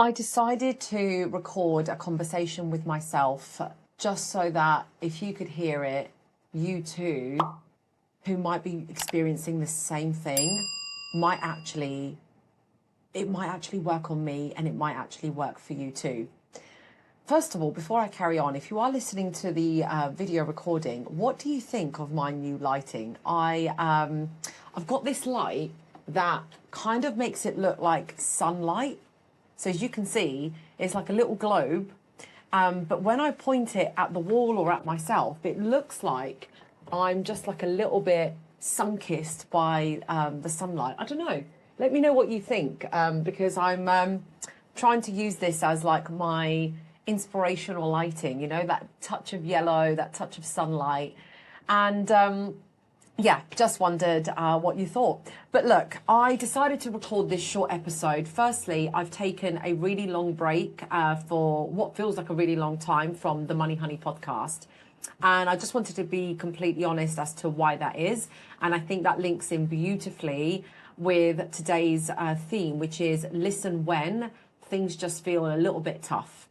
I decided to record a conversation with myself just so that if you could hear it, you too, who might be experiencing the same thing, it might actually work on me and it might actually work for you too. First of all, before I carry on, if you are listening to the video recording, what do you think of my new lighting? I've got this light that kind of makes it look like sunlight. So as you can see, it's like a little globe. But when I point it at the wall or at myself, it looks like I'm just like a little bit sun-kissed by the sunlight. I don't know. Let me know what you think, because I'm trying to use this as like my inspirational lighting, you know, that touch of yellow, that touch of sunlight. And yeah, just wondered what you thought. But look, I decided to record this short episode. Firstly, I've taken a really long break for what feels like a really long time from the Money Honey podcast. And I just wanted to be completely honest as to why that is. And I think that links in beautifully with today's theme, which is listen when things just feel a little bit tough.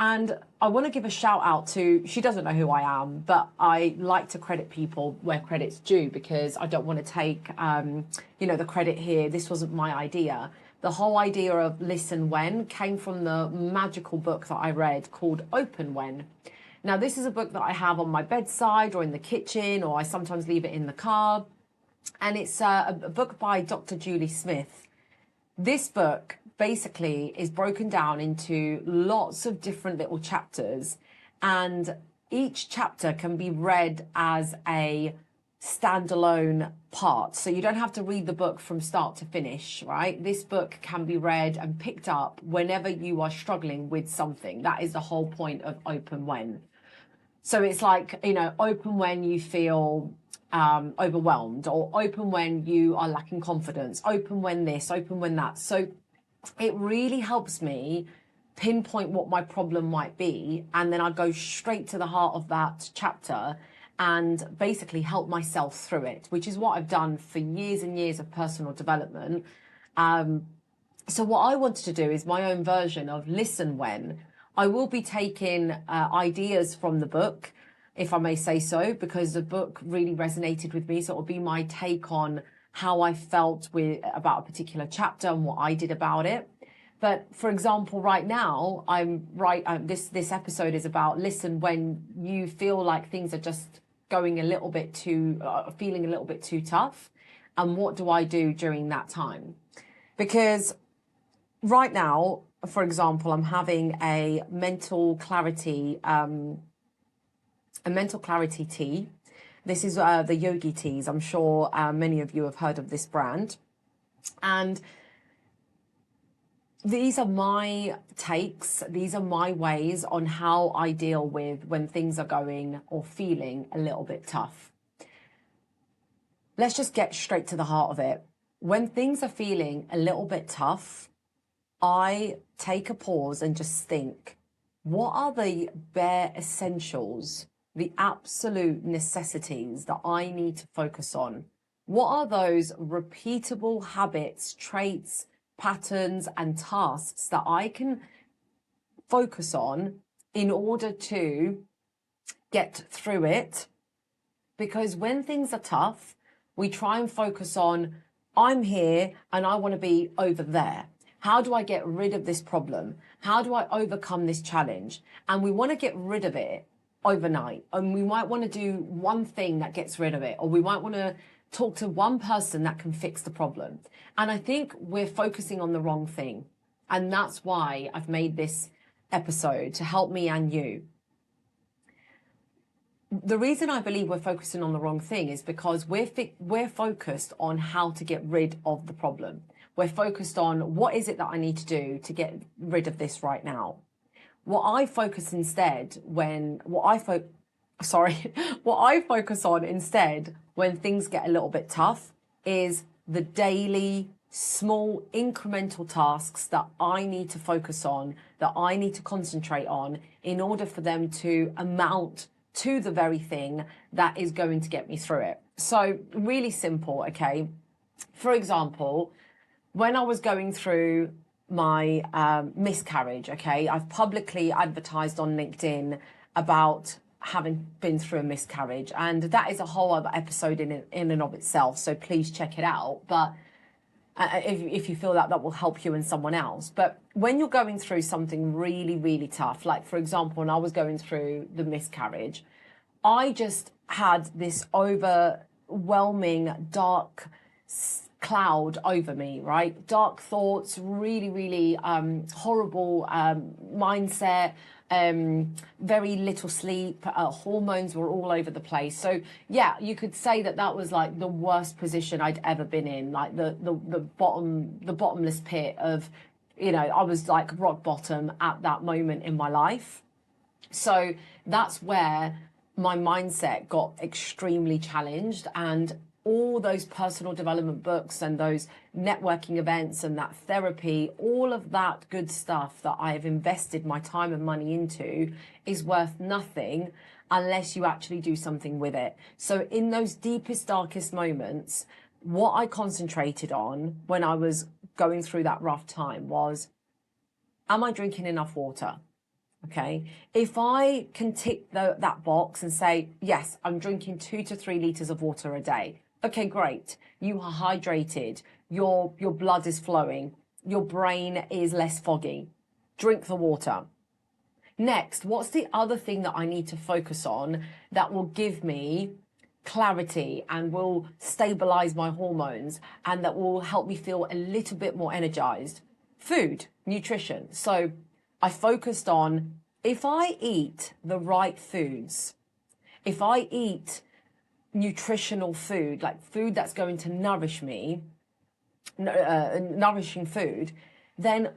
And I want to give a shout out to, she doesn't know who I am, but I like to credit people where credit's due because I don't want to take, the credit here. This wasn't my idea. The whole idea of listen when came from the magical book that I read called Open When. Now, this is a book that I have on my bedside or in the kitchen, or I sometimes leave it in the car. And it's a book by Dr. Julie Smith. This book basically is broken down into lots of different little chapters, and each chapter can be read as a standalone part. So you don't have to read the book from start to finish, right? This book can be read and picked up whenever you are struggling with something. That is the whole point of Open When. So it's like, open when you feel overwhelmed, or open when you are lacking confidence, open when this, open when that. So it really helps me pinpoint what my problem might be, and then I go straight to the heart of that chapter and basically help myself through it, which is what I've done for years and years of personal development. So what I wanted to do is my own version of listen when. I will be taking ideas from the book, if I may say so, because the book really resonated with me. So it will be my take on how I felt about a particular chapter and what I did about it. But for example, right now, this episode is about listen when you feel like things are just going a little bit too, feeling a little bit too tough. And what do I do during that time? Because right now, for example, I'm having a mental clarity tea. This is the Yogi teas. I'm sure many of you have heard of this brand. And these are my takes. These are my ways on how I deal with when things are going or feeling a little bit tough. Let's just get straight to the heart of it. When things are feeling a little bit tough, I take a pause and just think, what are the bare essentials, the absolute necessities that I need to focus on? What are those repeatable habits, traits, patterns, and tasks that I can focus on in order to get through it? Because when things are tough, we try and focus on, I'm here and I want to be over there. How do I get rid of this problem? How do I overcome this challenge? And we want to get rid of it overnight. And we might want to do one thing that gets rid of it, or we might want to talk to one person that can fix the problem. And I think we're focusing on the wrong thing. And that's why I've made this episode to help me and you. The reason I believe we're focusing on the wrong thing is because we're focused on how to get rid of the problem. We're focused on what is it that I need to do to get rid of this right now. What I focus on instead when things get a little bit tough is the daily small incremental tasks that I need to focus on, that I need to concentrate on in order for them to amount to the very thing that is going to get me through it. So really simple, okay? For example, when I was going through my miscarriage, okay? I've publicly advertised on LinkedIn about having been through a miscarriage, and that is a whole other episode in and of itself, so please check it out. But if you feel that that will help you and someone else. But when you're going through something really, really tough, like for example, when I was going through the miscarriage, I just had this overwhelming dark cloud over me, right? Dark thoughts, really, really horrible mindset, very little sleep, hormones were all over the place. So yeah, you could say that that was like the worst position I'd ever been in, like the bottomless pit of, you know, I was like rock bottom at that moment in my life. So that's where my mindset got extremely challenged, and all those personal development books and those networking events and that therapy, all of that good stuff that I have invested my time and money into is worth nothing unless you actually do something with it. So in those deepest, darkest moments, what I concentrated on when I was going through that rough time was, am I drinking enough water? Okay, if I can tick that box and say, yes, I'm drinking 2 to 3 liters of water a day. Okay, great. You are hydrated. Your blood is flowing. Your brain is less foggy. Drink the water. Next, what's the other thing that I need to focus on that will give me clarity and will stabilize my hormones and that will help me feel a little bit more energized? Food, nutrition. So I focused on, if I eat the right foods, if I eat nutritional food, like food that's going to nourish me, nourishing food, then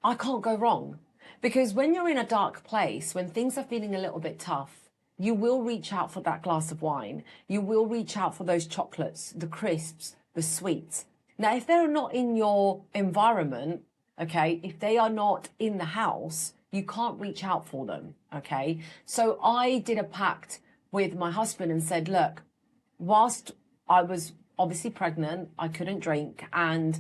I can't go wrong. Because when you're in a dark place, when things are feeling a little bit tough, you will reach out for that glass of wine. You will reach out for those chocolates, the crisps, the sweets. Now, if they're not in your environment, okay, if they are not in the house, you can't reach out for them, okay? So I did a pact with my husband and said, look, whilst I was obviously pregnant, I couldn't drink, and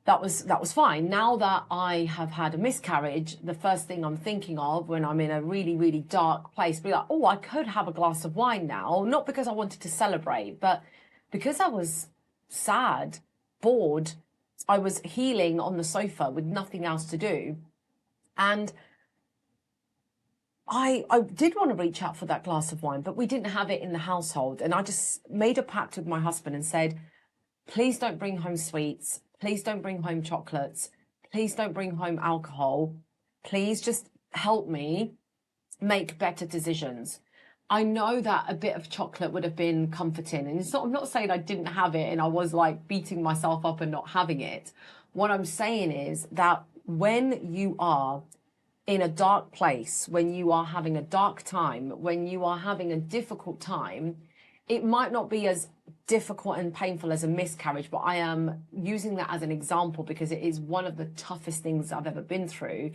that was fine. Now that I have had a miscarriage, the first thing I'm thinking of when I'm in a really, really dark place, be like, oh, I could have a glass of wine now, not because I wanted to celebrate, but because I was sad, bored. I was healing on the sofa with nothing else to do. And I did want to reach out for that glass of wine, but we didn't have it in the household. And I just made a pact with my husband and said, please don't bring home sweets. Please don't bring home chocolates. Please don't bring home alcohol. Please just help me make better decisions. I know that a bit of chocolate would have been comforting. And I'm not saying I didn't have it and I was like beating myself up and not having it. What I'm saying is that when you are in a dark place, when you are having a dark time, when you are having a difficult time, it might not be as difficult and painful as a miscarriage, but I am using that as an example because it is one of the toughest things I've ever been through.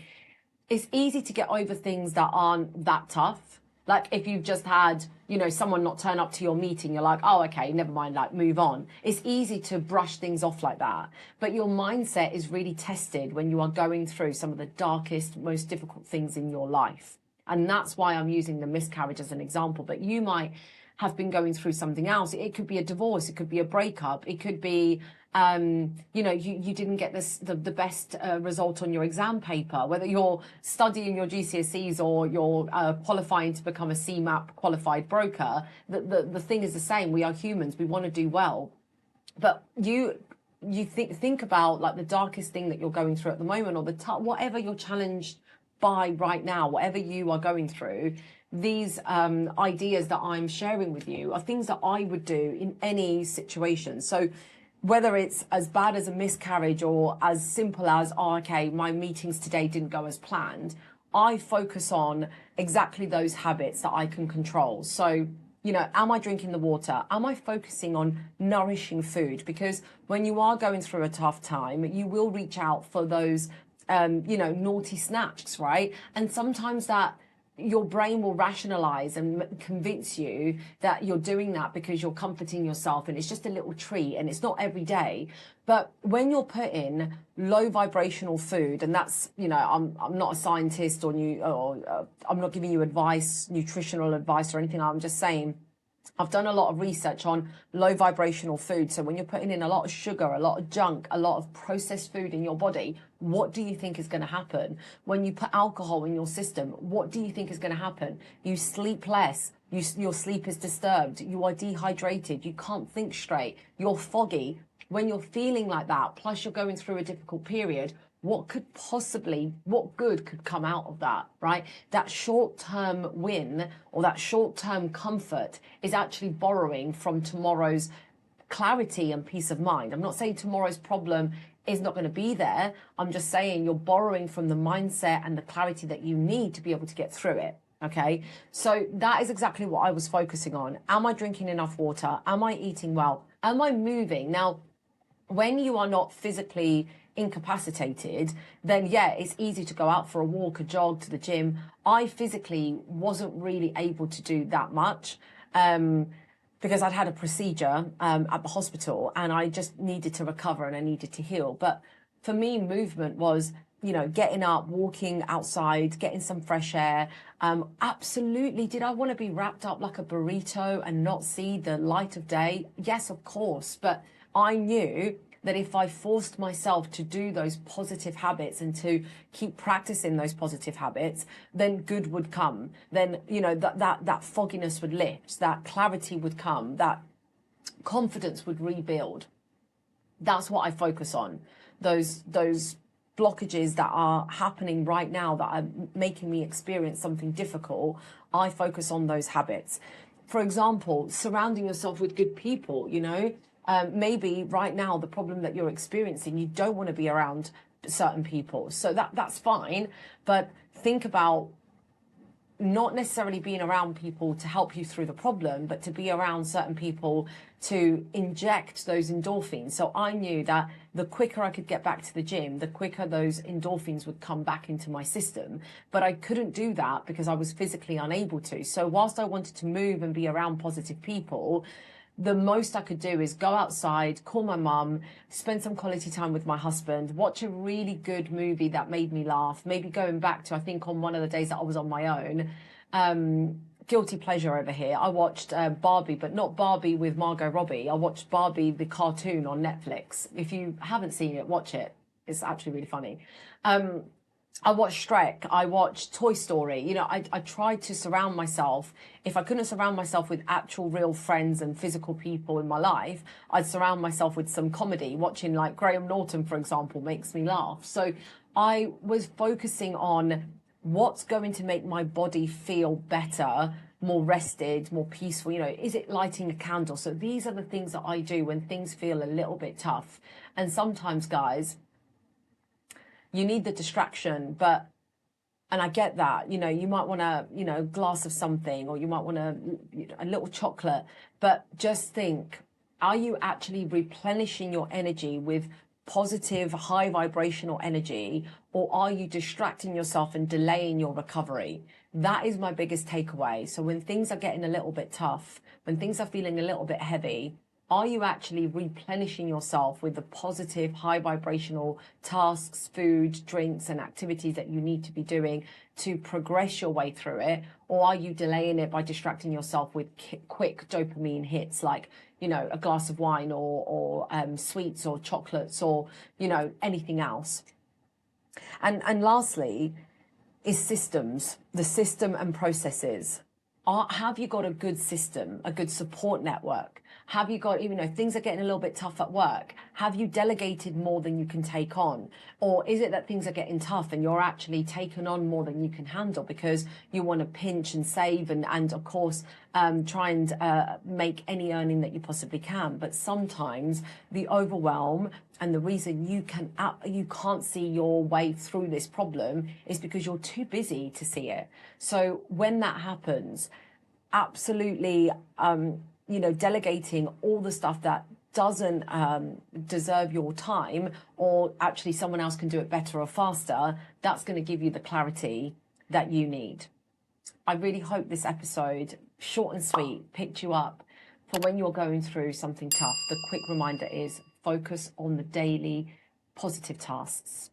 It's easy to get over things that aren't that tough. Like if you've just had, you know, someone not turn up to your meeting, you're like, oh, okay, never mind, like move on. It's easy to brush things off like that. But your mindset is really tested when you are going through some of the darkest, most difficult things in your life. And that's why I'm using the miscarriage as an example. But you might have been going through something else. It could be a divorce. It could be a breakup. It could be, you know, you didn't get the best result on your exam paper, whether you're studying your GCSEs or you're qualifying to become a CMAP qualified broker. The thing is the same. We are humans. We want to do well. But you think about like the darkest thing that you're going through at the moment, or whatever you're challenged by right now, whatever you are going through. These ideas that I'm sharing with you are things that I would do in any situation. So whether it's as bad as a miscarriage or as simple as, oh, okay, my meetings today didn't go as planned, I focus on exactly those habits that I can control. So, you know, am I drinking the water? Am I focusing on nourishing food? Because when you are going through a tough time, you will reach out for those, you know, naughty snacks, right? And sometimes that, your brain will rationalize and convince you that you're doing that because you're comforting yourself and it's just a little treat and it's not every day. But when you're putting low vibrational food, and that's, you know, I'm not a scientist or I'm not giving you advice, nutritional advice or anything. I'm just saying I've done a lot of research on low vibrational food. So when you're putting in a lot of sugar, a lot of junk, a lot of processed food in your body, what do you think is going to happen? When you put alcohol in your system, what do you think is going to happen? You sleep less. Your sleep is disturbed. You are dehydrated. You can't think straight. You're foggy. When you're feeling like that, plus you're going through a difficult period, what good could come out of that, right? That short-term win or that short-term comfort is actually borrowing from tomorrow's clarity and peace of mind. I'm not saying tomorrow's problem is not going to be there. I'm just saying you're borrowing from the mindset and the clarity that you need to be able to get through it. Okay, so that is exactly what I was focusing on. Am I drinking enough water? Am I eating well? Am I moving? Now, when you are not physically incapacitated, then yeah, it's easy to go out for a walk, a jog, to the gym. I physically wasn't really able to do that much because I'd had a procedure at the hospital and I just needed to recover and I needed to heal. But for me, movement was, you know, getting up, walking outside, getting some fresh air. Absolutely. Did I want to be wrapped up like a burrito and not see the light of day? Yes, of course. But I knew that if I forced myself to do those positive habits and to keep practicing those positive habits, then good would come. Then, you know, that fogginess would lift, that clarity would come, that confidence would rebuild. That's what I focus on. Those blockages that are happening right now that are making me experience something difficult, I focus on those habits. For example, surrounding yourself with good people, you know. Maybe right now the problem that you're experiencing, you don't want to be around certain people. So that's fine. But think about not necessarily being around people to help you through the problem, but to be around certain people to inject those endorphins. So I knew that the quicker I could get back to the gym, the quicker those endorphins would come back into my system. But I couldn't do that because I was physically unable to. So whilst I wanted to move and be around positive people, the most I could do is go outside, call my mum, spend some quality time with my husband, watch a really good movie that made me laugh, maybe going back to, I think on one of the days that I was on my own, guilty pleasure over here, I watched Barbie, but not Barbie with Margot Robbie. I watched Barbie, the cartoon on Netflix. If you haven't seen it, watch it. It's actually really funny. I watched Shrek, I watched Toy Story. You know, I tried to surround myself. If I couldn't surround myself with actual real friends and physical people in my life, I'd surround myself with some comedy. Watching like Graham Norton, for example, makes me laugh. So I was focusing on what's going to make my body feel better, more rested, more peaceful. You know, is it lighting a candle? So these are the things that I do when things feel a little bit tough. And sometimes, guys, you need the distraction, and I get that, you know, you might want a, you know, glass of something, or you might want a little chocolate, but just think, are you actually replenishing your energy with positive, high vibrational energy, or are you distracting yourself and delaying your recovery? That is my biggest takeaway. So when things are getting a little bit tough, when things are feeling a little bit heavy, are you actually replenishing yourself with the positive, high vibrational tasks, food, drinks, and activities that you need to be doing to progress your way through it? Or are you delaying it by distracting yourself with quick dopamine hits like, you know, a glass of wine or sweets or chocolates or, you know, anything else? And lastly is systems, the system and processes. Have you got a good system, a good support network? Have you got, you know, things are getting a little bit tough at work. Have you delegated more than you can take on? Or is it that things are getting tough and you're actually taking on more than you can handle because you want to pinch and save and of course, try and make any earning that you possibly can. But sometimes the overwhelm and the reason you can't see your way through this problem is because you're too busy to see it. So when that happens, absolutely, you know, delegating all the stuff that doesn't deserve your time, or actually someone else can do it better or faster, that's going to give you the clarity that you need. I really hope this episode, short and sweet, picked you up for when you're going through something tough. The quick reminder is focus on the daily positive tasks.